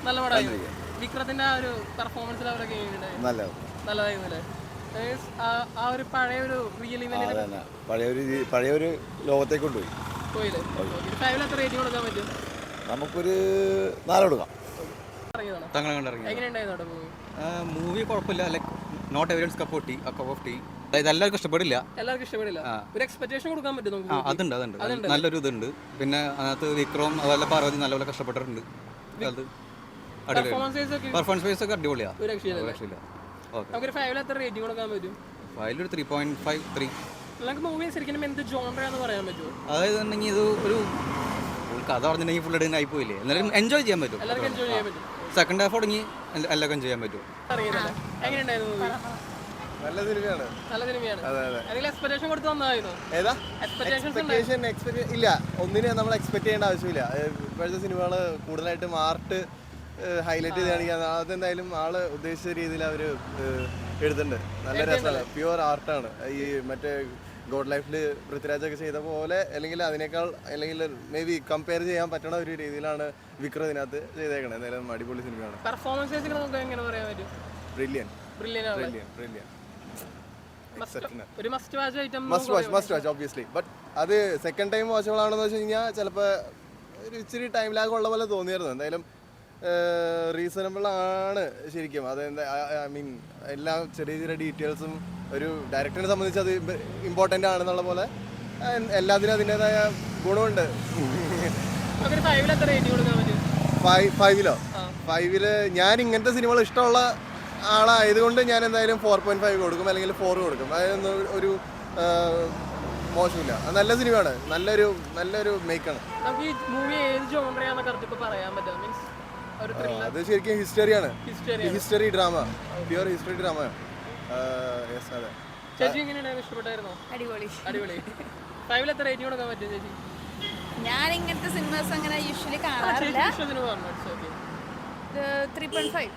നല്ല പടമായി. വിക്രത്തിന്റെ ആ ഒരു പെർഫോമൻസിൽ അവരൊക്കെ നല്ലതായിരുന്നില്ലേ? ആ ഒരു പഴയ ഒരു റിയൽ പഴയൊരു ലോകത്തേക്ക് കൊണ്ടുപോയി. പോയില്ലേ? 5 എത്ര റേറ്റിംഗ് കൊടുക്കാൻ പറ്റും? നമുക്കൊരു 4 കൊടുക്കാം. എങ്ങനെയുണ്ടായിരുന്നു മൂവി? കുഴപ്പമില്ല. Like not everyone's cup of tea. അതായത് എല്ലാവർക്കും ഇഷ്ടപ്പെടില്ല. ഒരു എക്സ്പെക്ടേഷൻ കൊടുക്കാൻ പറ്റും നമുക്ക്? അതുണ്ട് നല്ലൊരു ഇതുണ്ട്. പിന്നെ അതിനകത്ത് വിക്രം അതുപോലെ പാർവതി നല്ലപോലെ കഷ്ടപ്പെട്ടിട്ടുണ്ട്. അത് പെർഫോമൻസ് വൈസ് ഒക്കെ അടിപൊളിയാണ്. നമുക്കൊരു 5 എത്ര റേറ്റിംഗ് കൊടുക്കാൻ പറ്റും? 5 3.5 3. നമുക്ക് മൂവി ശരിക്കും എന്ത് ജോണറാന്ന് പറയാൻ പറ്റുമോ? അതായത് ഇത് ഒരു കഥ പറഞ്ഞിട്ടുണ്ടെങ്കിൽ ഫുൾ ഇടുന്ന ആയിപ്പോയില്ലേ, എന്നാലും എൻജോയ് ചെയ്യാൻ പറ്റും. സെക്കൻഡ് ഹാഫ് തുടങ്ങി എല്ലാവർക്കും ചെയ്യാൻ പറ്റും. നല്ല സിനിമയാണ്. ഇല്ല, ഒന്നിനും നമ്മൾ എക്സ്പെക്ട് ചെയ്യേണ്ട ആവശ്യമില്ല. ഇപ്പോഴത്തെ സിനിമകൾ കൂടുതലായിട്ടും ആർട്ട് ഹൈലൈറ്റ് ചെയ്ത് കാണിക്കാൻ അതെന്തായാലും ആള് ഉദ്ദേശിച്ച രീതിയിൽ അവർ എഴുതുന്നുണ്ട്. നല്ല രസമാണ്, പ്യുവർ ആർട്ടാണ്. ഈ മറ്റേ ഗോഡ് ലൈഫിൽ പൃഥ്വിരാജൊക്കെ ചെയ്ത പോലെ അല്ലെങ്കിൽ അതിനേക്കാൾ അല്ലെങ്കിൽ മേ ബി കമ്പയർ ചെയ്യാൻ പറ്റണ ഒരു രീതിയിലാണ് വിക്രം ഇതിനകത്ത് ചെയ്തേക്കണത്. എന്തായാലും അടിപൊളി സിനിമയാണ്. Must watch obviously. ബട്ട് അത് സെക്കൻഡ് ടൈം വാച്ചബിൾ ആണെന്ന് വെച്ച് കഴിഞ്ഞാൽ ചിലപ്പോൾ ഒരു ഇച്ചിരി ടൈം ലാഗ് ഉള്ള പോലെ തോന്നിയിരുന്നു. എന്തായാലും റീസണബിൾ ആണ് ശരിക്കും. അതെന്താ ഐ മീൻ എല്ലാ ചെറിയ ചെറിയ ഡീറ്റെയിൽസും ഒരു ഡയറക്ടറിനെ സംബന്ധിച്ച് അത് ഇമ്പോർട്ടൻ്റ് ആണെന്നുള്ള പോലെ എല്ലാത്തിനും അതിൻ്റെതായ ഗുണമുണ്ട്. 5 ഞാൻ ഇങ്ങനത്തെ സിനിമകൾ ഇഷ്ടമുള്ള ആളായതുകൊണ്ട് ഞാൻ എന്തായാലും 4.5 കൊടുക്കും, അല്ലെങ്കിൽ 4 കൊടുക്കും. അതൊന്നും ഒരു മോശമില്ല. നല്ല സിനിമയാണ്, നല്ലൊരു മേക്കാണ്. അത് ശരിക്കും ഹിസ്റ്ററിയാണ്, history drama, pure history drama. ഞാൻ ഇങ്ങനത്തെ സിനിമാസ് അങ്ങനെ യൂഷ്വലി കാണാറില്ല. 3.5